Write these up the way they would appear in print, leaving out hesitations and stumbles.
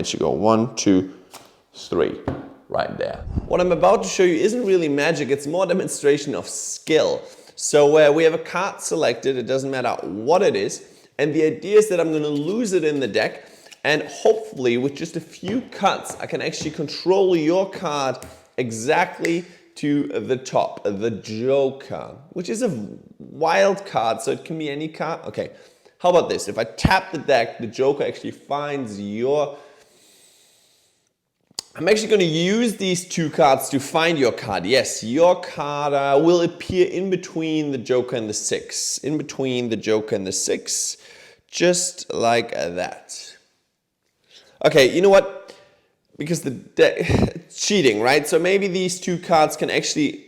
It should go 1, 2, 3, right there. What I'm about to show you isn't really magic, it's more a demonstration of skill. So we have a card selected, it doesn't matter what it is, and the idea is that I'm going to lose it in the deck, and hopefully with just a few cuts I can actually control your card exactly to the top, the Joker, which is a wild card, so it can be any card. Okay, how about this? If I tap the deck, the Joker actually finds your... I'm actually going to use these two cards to find your card. Yes, your card will appear in between the Joker and the 6. In between the Joker and the 6. Just like that. Okay, you know what? Because the deck... cheating, right? So maybe these two cards can actually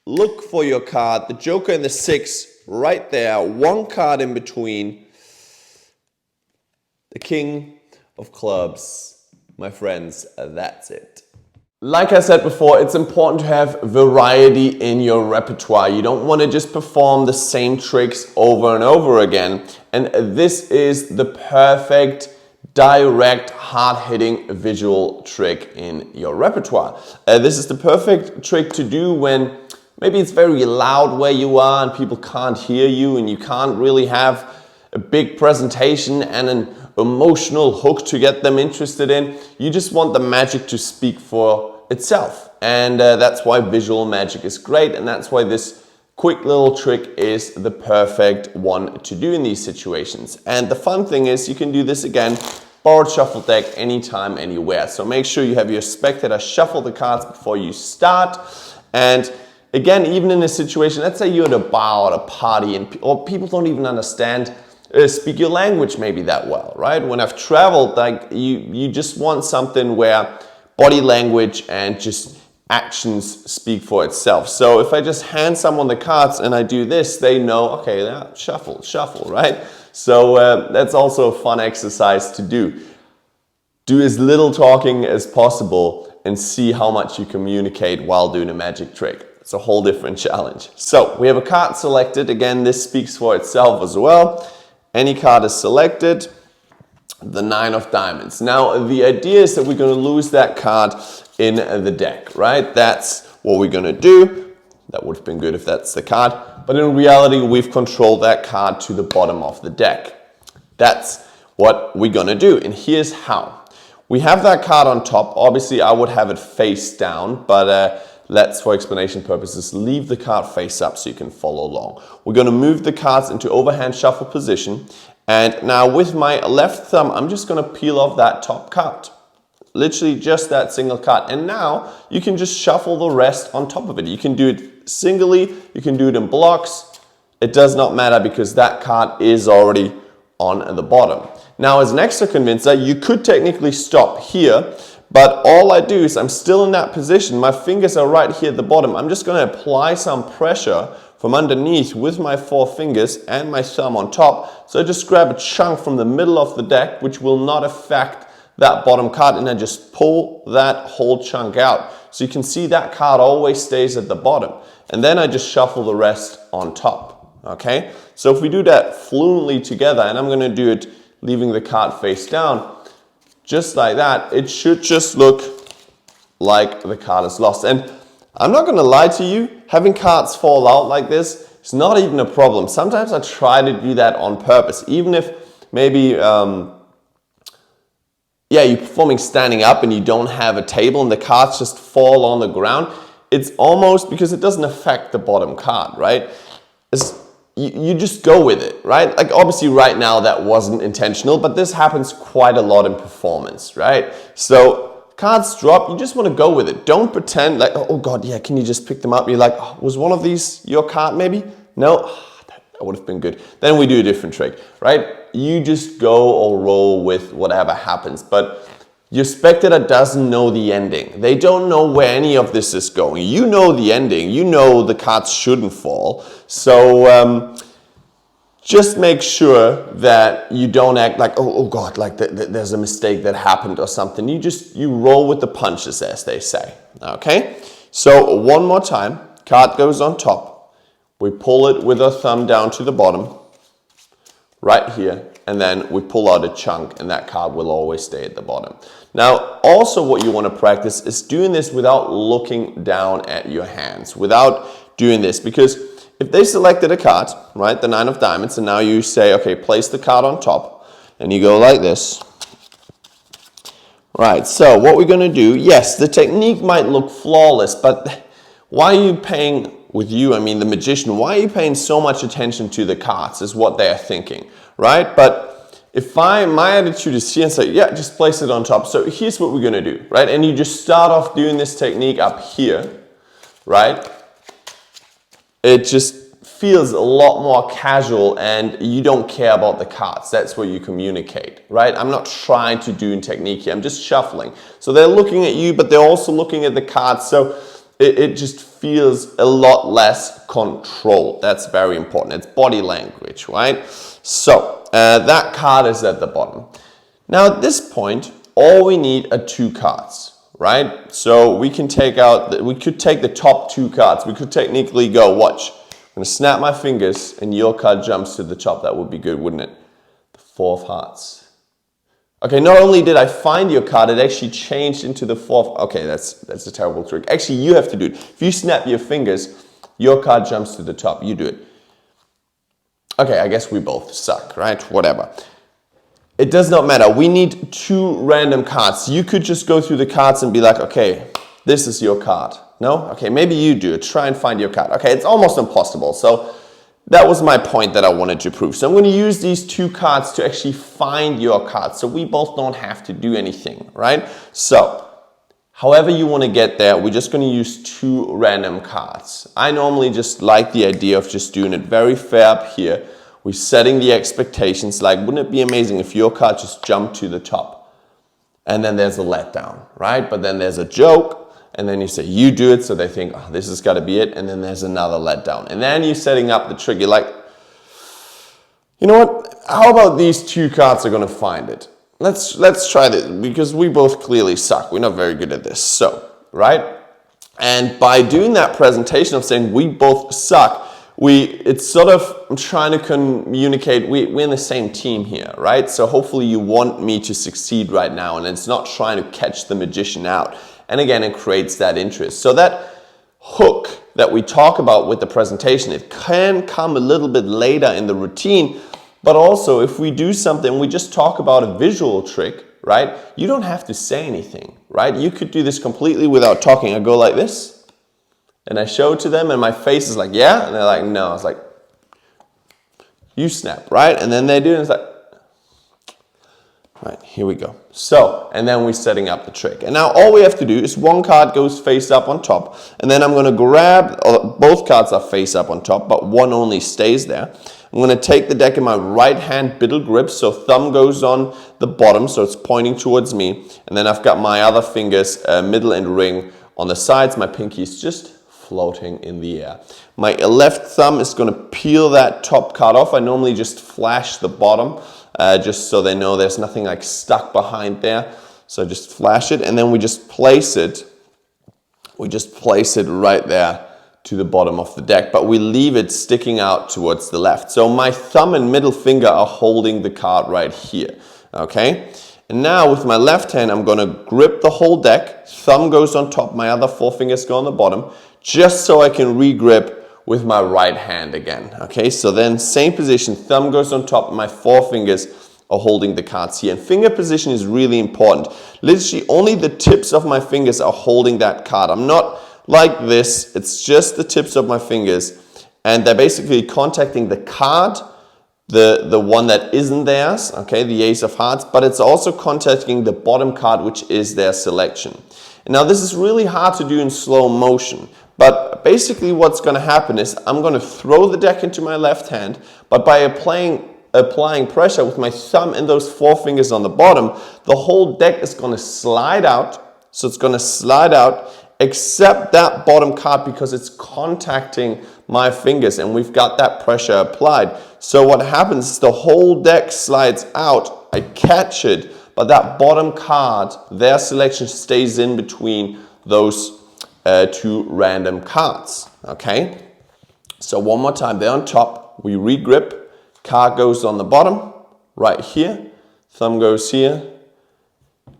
look for your card. The Joker and the 6 right there. One card in between. The King of Clubs. My friends, that's it. Like I said before, it's important to have variety in your repertoire. You don't want to just perform the same tricks over and over again. And this is the perfect, direct, hard-hitting visual trick in your repertoire. This is the perfect trick to do when maybe it's very loud where you are and people can't hear you and you can't really have a big presentation and an emotional hook to get them interested in. You just want the magic to speak for itself. And that's why visual magic is great, and that's why this quick little trick is the perfect one to do in these situations. And the fun thing is you can do this again, borrowed shuffle deck, anytime, anywhere. So make sure you have your spectator shuffle the cards before you start. And again, even in a situation, let's say you're at a bar or a party or people don't even understand speak your language maybe that well, right? When I've traveled, like you just want something where body language and just actions speak for itself. So if I just hand someone the cards and I do this, they know, okay, yeah, shuffle, shuffle, right? So that's also a fun exercise to do. Do as little talking as possible and see how much you communicate while doing a magic trick. It's a whole different challenge. So we have a card selected. Again, this speaks for itself as well. Any card is selected, the 9 of diamonds. Now, the idea is that we're going to lose that card in the deck, right? That's what we're going to do. That would have been good if that's the card. But in reality, we've controlled that card to the bottom of the deck. That's what we're going to do. And here's how. We have that card on top. Obviously, I would have it face down, but let's, for explanation purposes, leave the card face up so you can follow along. We're going to move the cards into overhand shuffle position. And now with my left thumb, I'm just going to peel off that top card. Literally just that single card. And now you can just shuffle the rest on top of it. You can do it singly, you can do it in blocks. It does not matter because that card is already on the bottom. Now as an extra convincer, you could technically stop here. But all I do is I'm still in that position. My fingers are right here at the bottom. I'm just going to apply some pressure from underneath with my 4 fingers and my thumb on top. So I just grab a chunk from the middle of the deck, which will not affect that bottom card, and I just pull that whole chunk out. So you can see that card always stays at the bottom. And then I just shuffle the rest on top. Okay? So if we do that fluently together, and I'm going to do it leaving the card face down, just like that, it should just look like the card is lost. And I'm not going to lie to you, having cards fall out like this is not even a problem. Sometimes I try to do that on purpose, even if maybe, you're performing standing up and you don't have a table and the cards just fall on the ground. It's almost because it doesn't affect the bottom card, right? You just go with it, right? Like obviously right now that wasn't intentional, but this happens quite a lot in performance, right? So cards drop, you just want to go with it. Don't pretend like, oh God, yeah, can you just pick them up? You're like, oh, was one of these your card maybe? No, that would have been good. Then we do a different trick, right? You just go or roll with whatever happens, but your spectator doesn't know the ending. They don't know where any of this is going. You know the ending. You know the cards shouldn't fall. So just make sure that you don't act like, oh God, like there's a mistake that happened or something. You roll with the punches, as they say. Okay? So one more time. Card goes on top. We pull it with our thumb down to the bottom. right here, and then we pull out a chunk and that card will always stay at the bottom. Now, also what you want to practice is doing this without looking down at your hands, without doing this, because if they selected a card, right, the 9 of diamonds, and now you say, okay, place the card on top, and you go like this. Right, so what we're going to do, yes, the technique might look flawless, but why are you paying, with you, I mean the magician, why are you paying so much attention to the cards is what they're thinking, right? But if my attitude is here and say, yeah, just place it on top. So here's what we're going to do, right? And you just start off doing this technique up here, right? It just feels a lot more casual and you don't care about the cards. That's where you communicate, right? I'm not trying to do a technique here. I'm just shuffling. So they're looking at you, but they're also looking at the cards. So it just feels a lot less controlled. That's very important. It's body language, right? So that card is at the bottom. Now at this point, all we need are 2 cards, right? So we can take out, we could take the top 2 cards. We could technically go, watch, I'm going to snap my fingers and your card jumps to the top. That would be good, wouldn't it? The 4 of hearts. Okay, not only did I find your card, it actually changed into the 4th. Okay, that's a terrible trick. Actually, you have to do it. If you snap your fingers, your card jumps to the top. You do it. Okay, I guess we both suck, right? Whatever. It does not matter. We need 2 random cards. You could just go through the cards and be like, okay, this is your card. No? Okay, maybe you do it. Try and find your card. Okay, it's almost impossible. So that was my point that I wanted to prove. So I'm going to use these 2 cards to actually find your card. So we both don't have to do anything, right? So however you want to get there, we're just going to use 2 random cards. I normally just like the idea of just doing it very fair up here. We're setting the expectations, like wouldn't it be amazing if your card just jumped to the top? And then there's a letdown, right? But then there's a joke. And then you say, you do it, so they think, oh, this has got to be it. And then there's another letdown. And then you're setting up the trick. You're like, you know what? How about these 2 cards are going to find it? Let's try this, because we both clearly suck. We're not very good at this. So, right? And by doing that presentation of saying we both suck, it's sort of, I'm trying to communicate, we're in the same team here, right? So hopefully you want me to succeed right now, and it's not trying to catch the magician out. And again, it creates that interest. So that hook that we talk about with the presentation, it can come a little bit later in the routine, but also if we do something, we just talk about a visual trick, right? You don't have to say anything, right? You could do this completely without talking. I go like this, and I show it to them, and my face is like, yeah? And they're like, no. I was like, you snap, right? And then they do, and it's like, right, here we go. So, and then we're setting up the trick. And now all we have to do is 1 card goes face up on top, and then I'm going to grab, both cards are face up on top, but 1 only stays there. I'm going to take the deck in my right hand biddle grip, so thumb goes on the bottom, so it's pointing towards me. And then I've got my other fingers, middle and ring on the sides. My pinky is just floating in the air. My left thumb is going to peel that top card off. I normally just flash the bottom, just so they know there's nothing like stuck behind there. So just flash it, and then we just place it. We just place it right there to the bottom of the deck, but we leave it sticking out towards the left. So my thumb and middle finger are holding the card right here, okay? And now with my left hand, I'm going to grip the whole deck. Thumb goes on top, my other 4 fingers go on the bottom, just so I can re-grip with my right hand again, okay? So then same position, thumb goes on top, my 4 fingers are holding the cards here. And finger position is really important. Literally only the tips of my fingers are holding that card. I'm not like this, it's just the tips of my fingers, and they're basically contacting the card, the one that isn't theirs, okay, the ace of hearts, but it's also contacting the bottom card, which is their selection. And now this is really hard to do in slow motion, but basically what's going to happen is I'm going to throw the deck into my left hand, but by applying pressure with my thumb and those 4 fingers on the bottom, the whole deck is going to slide out. So it's going to slide out, except that bottom card, because it's contacting my fingers and we've got that pressure applied. So what happens is the whole deck slides out, I catch it, but that bottom card, their selection stays in between those 2 random cards, okay? So one more time, they're on top, we re-grip, Card goes on the bottom, right here. Thumb goes here.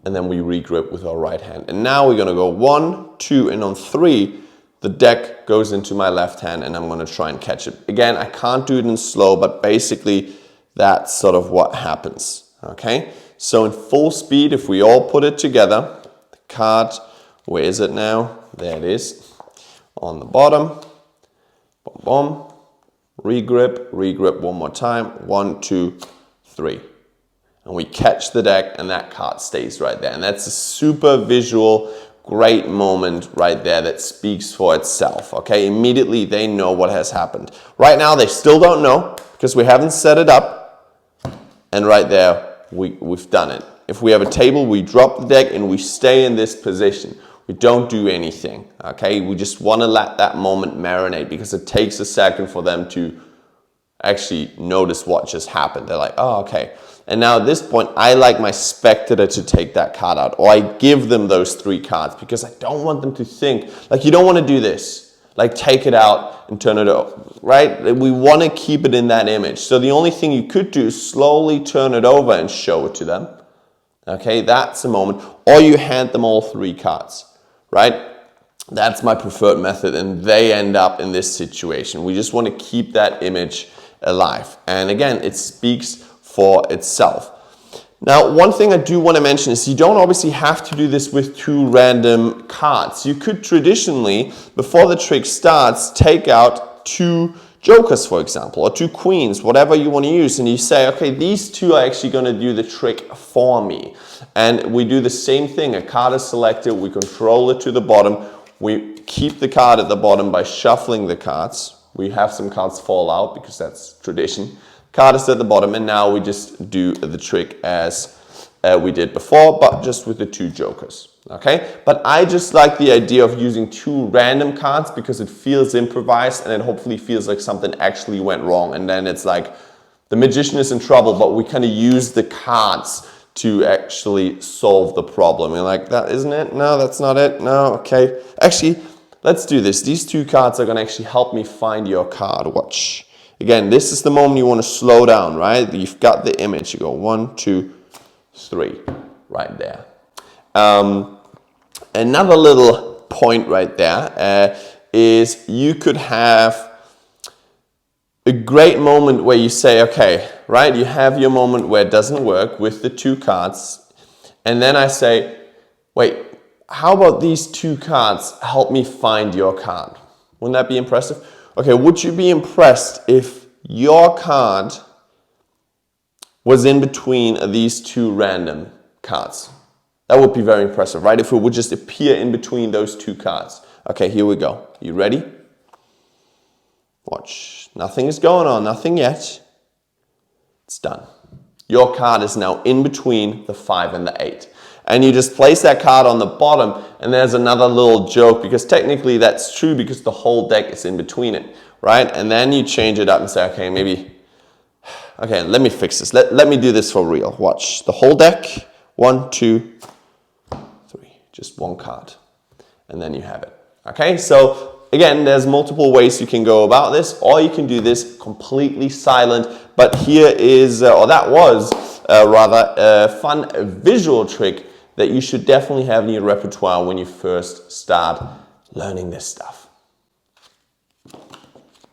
And then we regrip with our right hand. And now we're going to go 1, 2, and on 3, the deck goes into my left hand and I'm going to try and catch it. Again, I can't do it in slow, but basically that's sort of what happens. Okay? So in full speed, if we all put it together, the card, where is it now? There it is. On the bottom. Boom, boom. Regrip, regrip one more time. 1, 2, 3. And we catch the deck and that card stays right there. And that's a super visual, great moment right there that speaks for itself. Okay, immediately they know what has happened. Right now they still don't know because we haven't set it up. And right there, we've done it. If we have a table, we drop the deck and we stay in this position. We don't do anything. Okay, we just want to let that moment marinate because it takes a second for them to actually notice what just happened. They're like, oh, okay. And now at this point, I like my spectator to take that card out, or I give them those 3 cards because I don't want them to think, like you don't want to do this, like take it out and turn it over, right? We want to keep it in that image. So the only thing you could do is slowly turn it over and show it to them. Okay, that's the moment. Or you hand them all 3 cards, right? That's my preferred method and they end up in this situation. We just want to keep that image alive. And again, it speaks for itself. Now, one thing I do want to mention is you don't obviously have to do this with 2 random cards. You could traditionally, before the trick starts, take out 2 jokers, for example, or 2 queens, whatever you want to use, and you say, okay, these 2 are actually going to do the trick for me. And we do the same thing. A card is selected, we control it to the bottom, we keep the card at the bottom by shuffling the cards. We have some cards fall out because that's tradition. Card is at the bottom, and now we just do the trick as we did before, but just with the 2 jokers. Okay, but I just like the idea of using 2 random cards because it feels improvised and it hopefully feels like something actually went wrong. And then it's like the magician is in trouble, but we kind of use the cards to actually solve the problem. You're like, that isn't it? No, that's not it. No, okay. Actually, let's do this. These 2 cards are going to actually help me find your card. Watch. Again, this is the moment you want to slow down, right? You've got the image. You go 1, 2, 3, right there. Another little point right there is you could have a great moment where you say, okay, right? You have your moment where it doesn't work with the 2 cards. And then I say, wait, how about these 2 cards help me find your card? Wouldn't that be impressive? Okay, would you be impressed if your card was in between these 2 random cards? That would be very impressive, right? If it would just appear in between those 2 cards. Okay, here we go. You ready? Watch. Nothing is going on, nothing yet. It's done. Your card is now in between the 5 and the 8. And you just place that card on the bottom, and there's another little joke, because technically that's true because the whole deck is in between it, right? And then you change it up and say, okay, maybe, okay, let me fix this. Let me do this for real. Watch. The whole deck, 1, 2, 3, just 1 card. And then you have it. Okay, so again, there's multiple ways you can go about this, or you can do this completely silent. But here is, or that was rather a fun visual trick that you should definitely have in your repertoire when you first start learning this stuff.